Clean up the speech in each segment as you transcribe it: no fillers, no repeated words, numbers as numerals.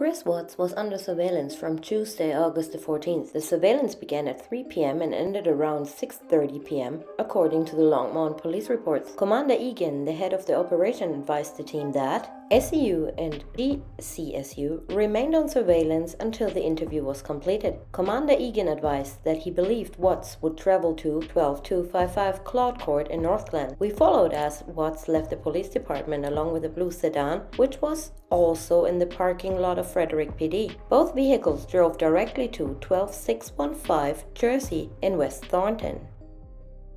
Chris Watts was under surveillance from Tuesday, August the 14th. The surveillance began at 3 p.m. and ended around 6:30 p.m., according to the Longmont police reports. Commander Egan, the head of the operation, advised the team that SEU and DCSU remained on surveillance until the interview was completed. Commander Egan advised that he believed Watts would travel to 12255 Claude Court in Northglenn. We followed as Watts left the police department along with a blue sedan, which was also in the parking lot of Frederick PD. Both vehicles drove directly to 12615 Jersey in West Thornton.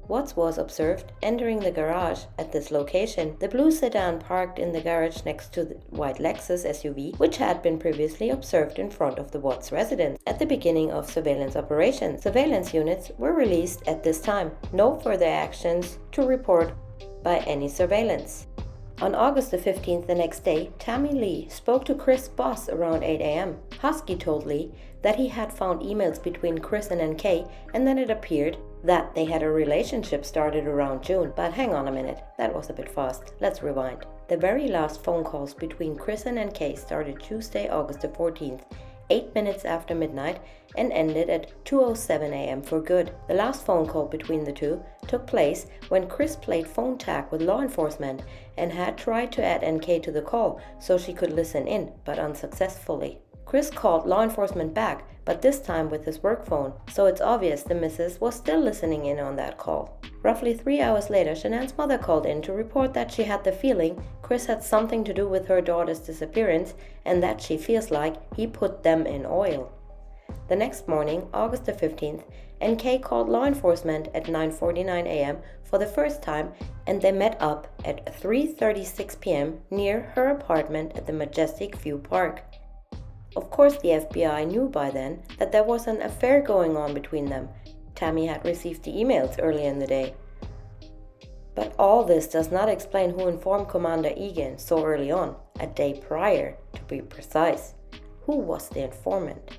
Watts was observed entering the garage at this location. The blue sedan parked in the garage next to the white Lexus SUV, which had been previously observed in front of the Watts residence at the beginning of surveillance operations. Surveillance units were released at this time. No further actions to report by any surveillance. On August the 15th, the next day, Tammy Lee spoke to Chris' boss around 8 a.m. Husky told Lee that he had found emails between Chris and NK, and then it appeared that they had a relationship started around June. But hang on a minute, that was a bit fast. Let's rewind. The very last phone calls between Chris and NK started Tuesday, August the 14th, 8 minutes after midnight, and ended at 2:07 a.m. for good. The last phone call between the two took place when Chris played phone tag with law enforcement and had tried to add NK to the call so she could listen in, but unsuccessfully. Chris called law enforcement back, but this time with his work phone, so it's obvious the missus was still listening in on that call. Roughly 3 hours later, Shanann's mother called in to report that she had the feeling Chris had something to do with her daughter's disappearance and that she feels like he put them in oil. The next morning, August the 15th, NK called law enforcement at 9:49 a.m. for the first time, and they met up at 3:36 p.m. near her apartment at the Majestic View Park. Of course, the FBI knew by then that there was an affair going on between them. Tammy had received the emails earlier in the day. But all this does not explain who informed Commander Egan so early on, a day prior to be precise. Who was the informant?